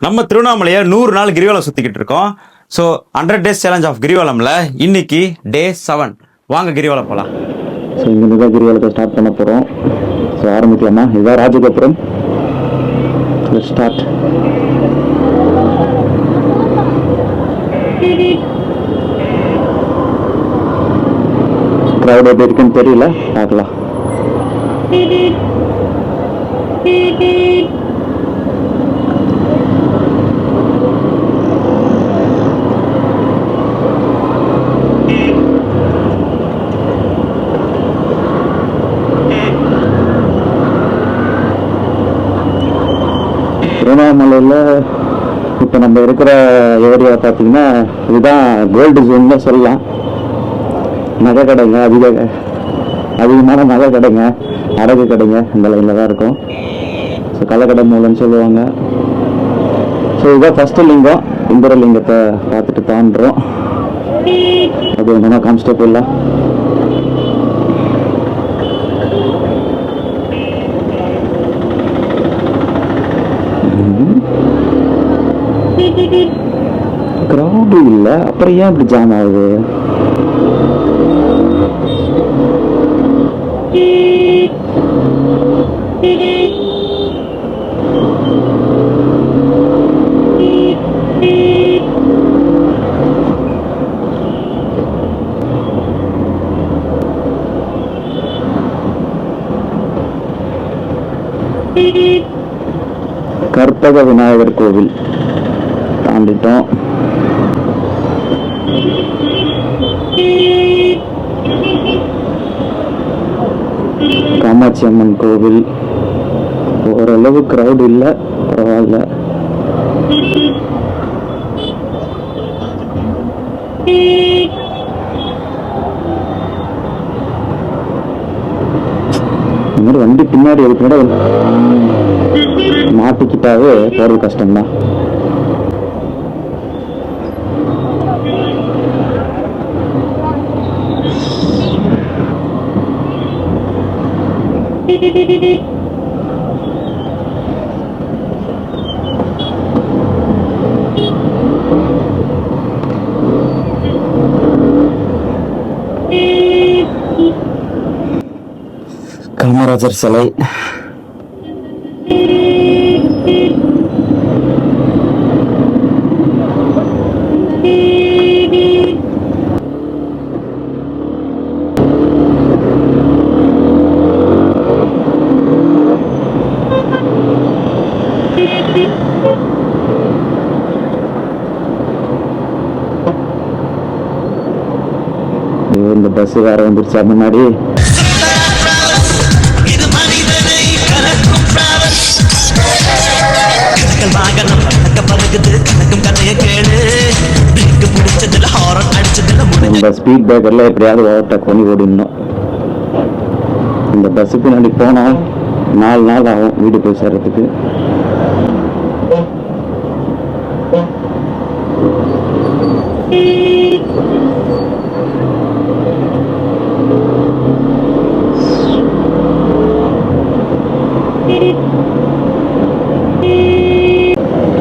நம்ம திருவண்ணாமலையை 100 நாள் கிரிவலம் சுற்றிக்கிட்டு இருக்கோம். ஸோ 100 days சேலஞ்ச் ஆஃப் கிரிவலமில் இன்னைக்கு டே 7. வாங்க கிரிவலம் போகலாம். ஸோ இங்கே தான் கிரிவலத்தை ஸ்டார்ட் பண்ண போகிறோம். ஸோ ஆரம்பிக்கலாமா? இதுதான் ராஜகோபுரம். ஸ்டார்ட். க்ரௌட் எப்படி இருக்குன்னு தெரியல, பார்க்கலாம். திருவண்ணாமலையில் இப்போ நம்ம இருக்கிற ஏரியா பார்த்தீங்கன்னா இதுதான் கோல்டு ஜோன்னு சொல்லலாம். நகை கடைங்க, அதிகமான நகை கடைங்க, அடகு கடைங்க இந்த லைனில் தான் இருக்கும். ஸோ கள்ளக்கடை மூலம்னு சொல்லுவாங்க. ஸோ இதுதான் ஃபஸ்ட்டு லிங்கம். இந்திர லிங்கத்தை பார்த்துட்டு தாண்டுறோம். அது என்னன்னா கான்ஸ்டபிள். கிரௌடு இல்லை, அப்புறம் ஏன் இப்படி ஜாம் ஆகுது? கற்பக விநாயகர் கோவில் தாண்டிட்டோம். காமாட்சி அம்மன் கோவில் ஓரளவு கிரௌட் இல்லை, பரவாயில்ல. இந்த மாதிரி வண்டி பின்னாடி இருக்கிற மாட்டிக்கிட்டாவே போறது கஷ்டம்தான். காமராஜர் சிலை. இந்த பஸ் வேற வந்துருச்சா முன்னாடி? இந்த ஸ்பீட் பிரேக்கர்ல எப்படியாவது ஓவர்டேக் பண்ணி ஓடிடணும். இந்த பஸ்ஸுக்கு பின்னாடி போனால் 4 நாள் ஆகும் வீடு போய் சேர்றதுக்கு.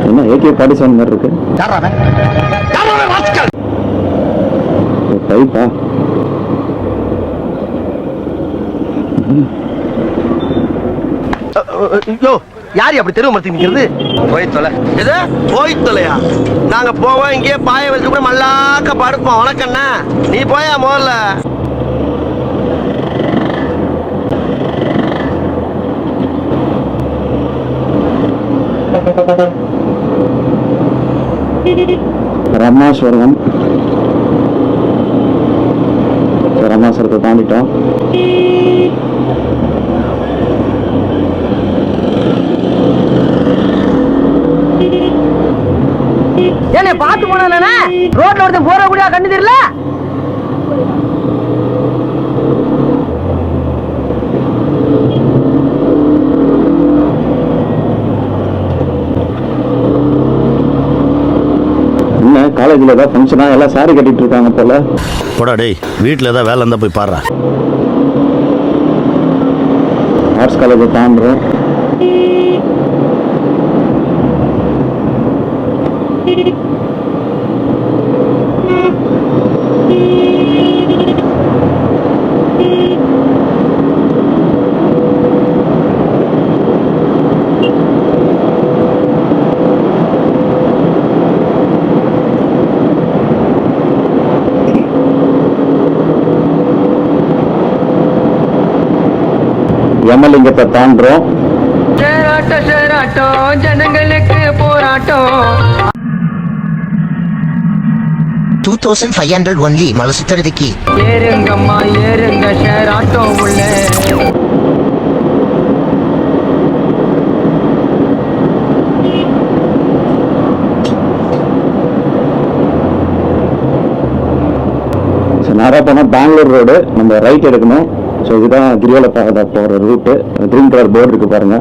என்ன AK-47 மாதிரி இருக்கு? பைப்பா? யாரு அப்படி தெருவு மரத்துக்கு நிக்கிறது? போய் தொலை. எது போய் தொலையா? நாங்க போவோம், இங்கே பாய வச்சு கூட மல்லாக்க படுப்போம். உனக்கண்ணா நீ போயா முதல்ல. ராமேஸ்வரம். ராமேஸ்வரத்தை தாண்டிட்டோம். என்ன பாத்து போனா ரோட்ல ஒருத்தன் போற கூட கண்ணு தெரியல. என்ன காலேஜில் ஏதாவது ஃபங்க்ஷனா? எல்லாம் சாரி கட்டிட்டு இருக்காங்க போல. போடா டேய், வீட்டில் ஏதாவது வேலை இருந்தால் போய் பாடுறா. ஆர்ட்ஸ் காலேஜை தாண்டுறோம். யமலிங்கத்தை தாண்டுறோம். ஜனங்களுக்கு போராட்டம் 2500 ஒன்லி மலை சுத்துறதுக்கு. ஏறுங்கம்மா ஏறுங்க ஷேர் ஆட்டோ உள்ள நேராக போனால் பெங்களூர் ரோடு, நம்ம ரைட் எடுக்கணும். ஸோ இதுதான் கிரிவல பாதை போகிற ரூட்டு. கிரீன் கலர் போர்டு இருக்கு பாருங்க.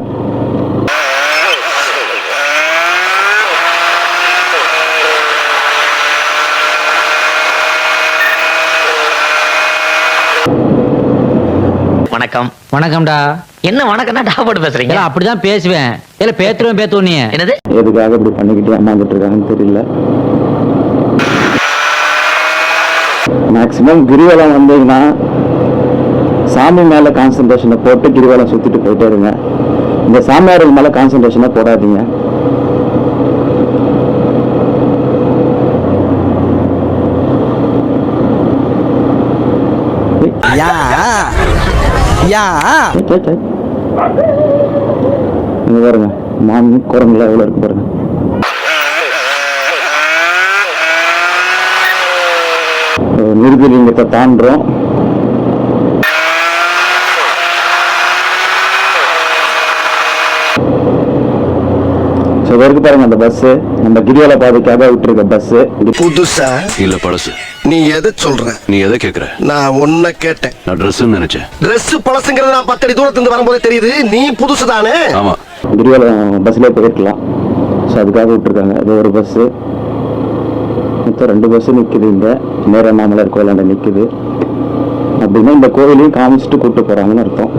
வணக்கம். வணக்கம்டா. என்ன வணக்கம்னா டா போட்டு பேசுறீங்க? ஏன் அப்படிதான் பேசுவேன். இல்ல பேத்துருவேன் பேத்துவோம் நீ. என்னது? எதுக்காக இப்படி பண்ணிக்கிட்டு ஏமாந்துட்டு இருக்காங்கன்னு தெரியல. மேக்சிமம் கிரிவலம் வந்தீங்கன்னா சாமி மேல கான்சன்ட்ரேஷனை போட்டு கிரிவலம் சுத்திட்டு போயிட்டே இருங்க. இந்த சாமியார்கள் மேல கான்சன்ட்ரேஷனை போடாதீங்க. இங்க பாருங்க, மான் குரங்குல எவ்வளவு இருக்கு பாருங்க. நிருபலிங்கத்தை தாண்டுறோம். இருக்கு பாருங்க அந்த பஸ், நம்ம கிரிவல பாதைக்காக விட்டுருக்க பஸ். புதுசா இல்ல பழசு. நீ எதை சொல்ற? நீ எதை கேக்குற? நான் ஒன்ன கேட்டேன். நான் ட்ரெஸ் நினைச்சேன். Dress பழசுங்கிறது நான் 10 அடி தூரத்துல இருந்து வரும்போதே தெரியுது. நீ புதுசு தானே? ஆமா. கிரிவலம் பஸ்ல போயிருக்கலாம். ஸோ அதுக்காக விட்டுருக்காங்க. அது ஒரு பஸ், மொத்தம் 2 பஸ் நிக்குது. இந்த நேரமாமலர் கோயிலாண்ட நிக்குது. அப்படின்னா இந்த கோயிலையும் காமிச்சிட்டு கூப்பிட்டு போறாங்கன்னு அர்த்தம்.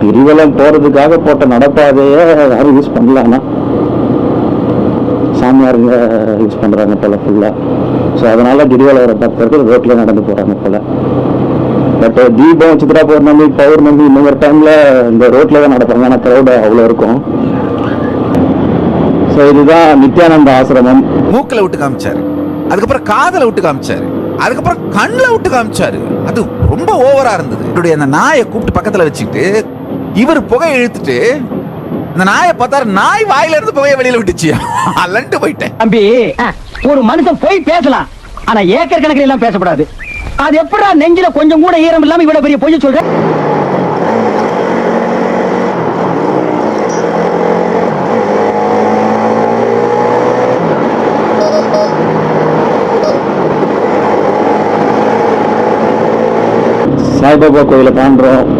கிரிவலம் போறதுக்காக போட்ட நடப்பாதையே யாரும் யூஸ் பண்ணலாம்னா சாமியாருங்க யூஸ் பண்றாங்க போல ஃபுல்லா. ஸோ அதனால கிரிவலம் வர பக்தர்கள் ரோட்ல நடந்து போறாங்க போல. பட் தீபம், சித்ரா பௌர்ணமி, பௌர்ணமி இந்த மாதிரி டைம்ல இந்த ரோட்ல தான் நடப்பாங்க. ஆனால் க்ரௌடு அவ்வளோ இருக்கும். ஸோ இதுதான் நித்யானந்த ஆசிரமம். மூக்கில் விட்டு காமிச்சாரு, அதுக்கப்புறம் காதல விட்டு காமிச்சாரு, அதுக்கப்புறம் கண்ணில் விட்டு காமிச்சாரு. அது ரொம்ப ஓவரா இருந்தது. இவருடைய அந்த நாயை கூப்பிட்டு பக்கத்துல வச்சுக்கிட்டு இவர் புகை இழுத்துட்டு அந்த நாயை பார்த்தாரு. நாய் வாயில இருந்து புகையை வெளியில விட்டுச்சு. அல்லண்டு போயிட்டேன். தம்பி, ஒரு மனுஷன் போய் பேசலாம், ஆனா ஏக்கர் கணக்கில் எல்லாம் பேசக்கூடாது. அது எப்படா நெஞ்சில கொஞ்சம் கூட ஈரம் இல்லாம இவ்வளவு பெரிய பொய்ய சொல்ற? சாய்பாபா கோயிலை தாண்டுறோம்.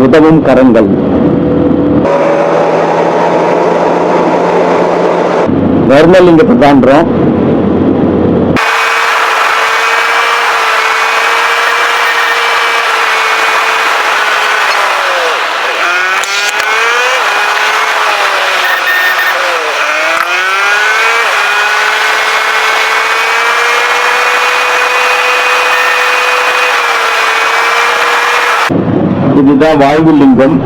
உதவும் கரங்கள். வர்மலிங்கத்தை தாண்டுறோம். இதுதான் வாயு லிங்கம்.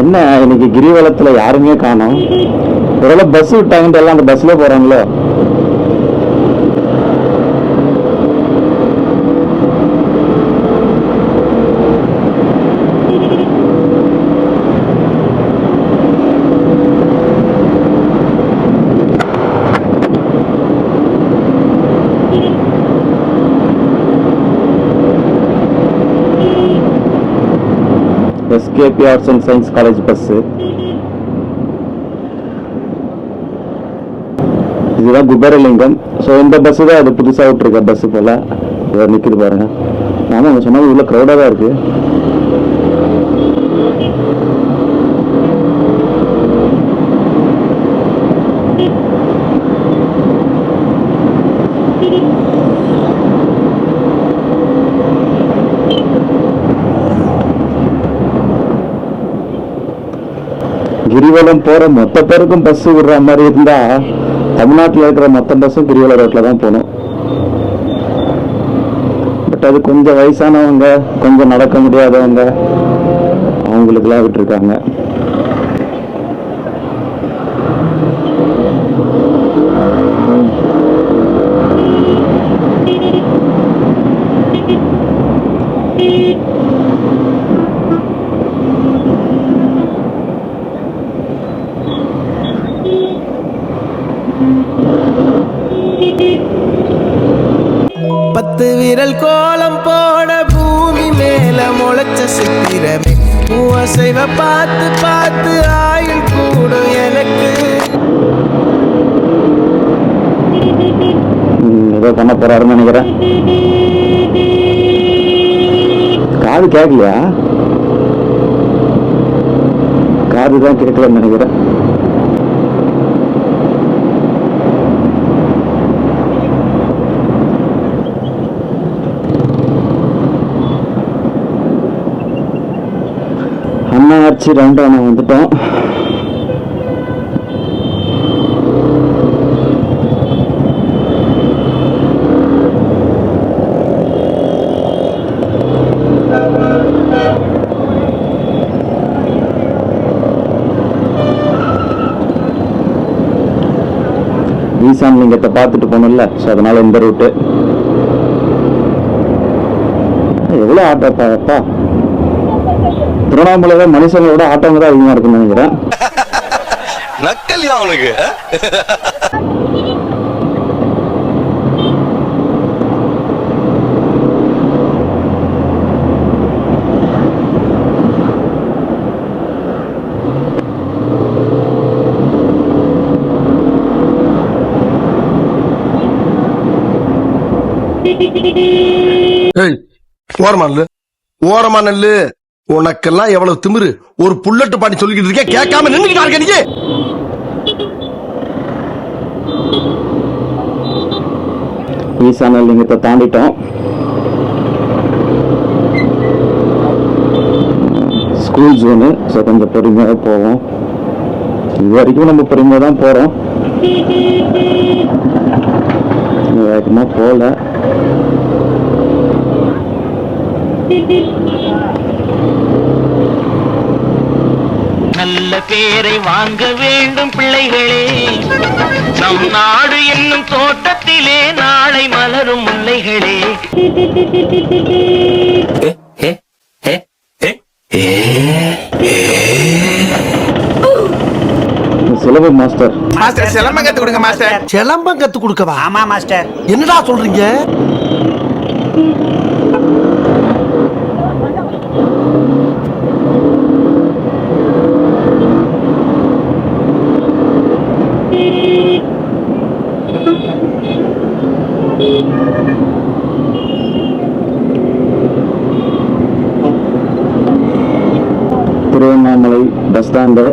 என்ன இன்னைக்கு கிரிவலத்துல யாருமே காணோம். ஒருவேளை பஸ் விட்டாங்கன்ட்டு எல்லாம் அந்த பஸ்ல போறாங்களோ. SKB arts and science college bus. இதுதான் குபேரலிங்கம். ஸோ இந்த பஸ் தான் அது புதுசாக விட்டுருக்க பஸ் போல நிற்குது பாருங்க. ஆமாம், அவங்க சொன்னாங்க இவ்வளோ க்ரௌடாக தான் இருக்கு. கிரிவலம் போற மொத்த பேருக்கும் பஸ் விடுற மாதிரி இருந்தா தமிழ்நாட்டில் இருக்கிற மொத்த பஸ்ஸும் கிரிவல ரோட்ல தான் போகணும். பட் அது கொஞ்சம் வயசானவங்க, கொஞ்சம் நடக்க முடியாதவங்க, அவங்களுக்குலாம் விட்டுருக்காங்க. பத்து விரல் கோலம் போட பூமி மேல முளைச்ச சித்திரமே பூசைவ பார்த்து பார்த்து ஆயுள் கூடும் எனக்கு. ஏதோ பண்ண போறாருன்னு நினைக்கிறேன். காது கேட்கலையா? காது தான் கேட்கலன்னு நினைக்கிறேன். அண்ணாச்சி 2 வந்துட்டோம். ஈசான் லிங்கத்தை பார்த்துட்டு போகணும்ல, ஸோ அதனால இந்த ரூட்டு. எவ்வளோ ஆட்டோப்பா! திருவண்ணாமலையில மனுஷங்களோட ஆட்டோங்க தான் அதிகமா இருக்குன்னு நினைக்கிறேன். நக்கல்யா அவனுக்கு. ஓரமா நெல்லு. உனக்கெல்லாம் எவ்வளவு திமிரு! ஒரு புல்லட்டு பாட்டி சொல்லிக்கிட்டு இருக்கேன், கேட்காம நின்னுக்கிட்டு நீங்க. ஈசான லிங்கத்தை தாண்டிட்டோம். ஸ்கூல் ஜோனு, ஸோ கொஞ்சம் பொறுமையாக போவோம். இது வரைக்கும் நம்ம பொறுமையாக தான் போகிறோம், வேகமாக போகல. நல்ல பேரை வாங்க வேண்டும் பிள்ளைகளே, நம் நாடு என்னும் தோட்டத்திலே நாளை மலரும் முல்லைகளே. சிலம்பம் மாஸ்டர். மாஸ்டர் சிலம்பம் கத்து கொடுங்க மாஸ்டர். சிலம்பம் கத்து கொடுக்கவா? ஆமா மாஸ்டர். என்னடா சொல்றீங்க? Tiruvannamalai bus stand.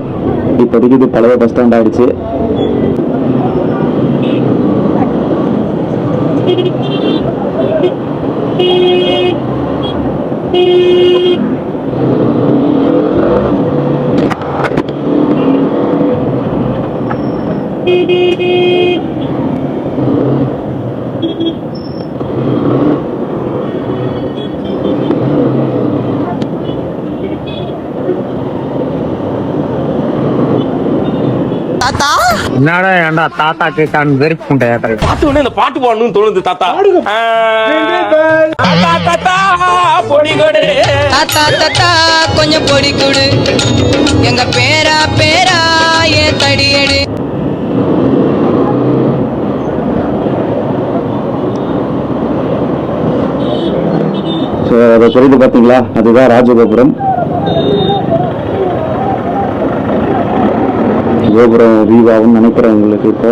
இப்போதைக்கு இது பழைய பஸ் ஸ்டாண்ட் ஆயிடுச்சு. என்னடா ஏன்டா தாத்தா கேட்டான்னு வெறுப்பு பார்த்த உடனே இந்த பாட்டு பாடணும்னு தோணுது தாத்தா. தாத்தா தாத்தா பொடி கொடு. தாத்தா தாத்தா கொஞ்சம் பொடி கொடு, எங்க பேரா பேரா ஏன் தடியடு. ஸோ அதை புரிந்து பார்த்தீங்களா? அதுதான் ராஜகோபுரம். கோபுரம் வியூவாகும் நினைக்கிறேன் உங்களுக்கு. இப்போ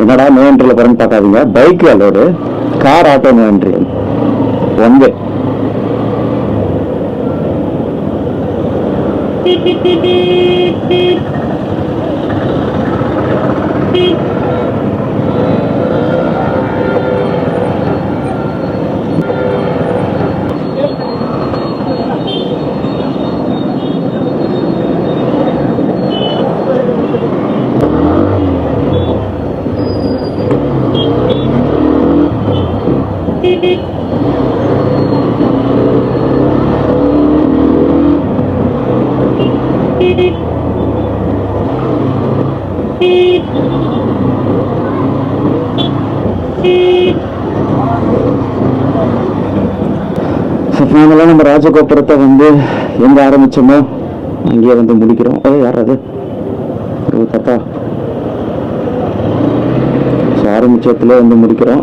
என்னடா நோ என்ட்ரியில் போறேன்னு பார்க்காதீங்க. பைக் அல்லோடு car auto no entry one way. ஃபைனலாக நம்ம ராஜகோபுரத்தை வந்து எங்கே ஆரம்பித்தோமோ அங்கேயே வந்து முடிக்கிறோம். யார் அது? ஒரு தாத்தா. ஸோ ஆரம்பிச்சதுல வந்து முடிக்கிறோம்.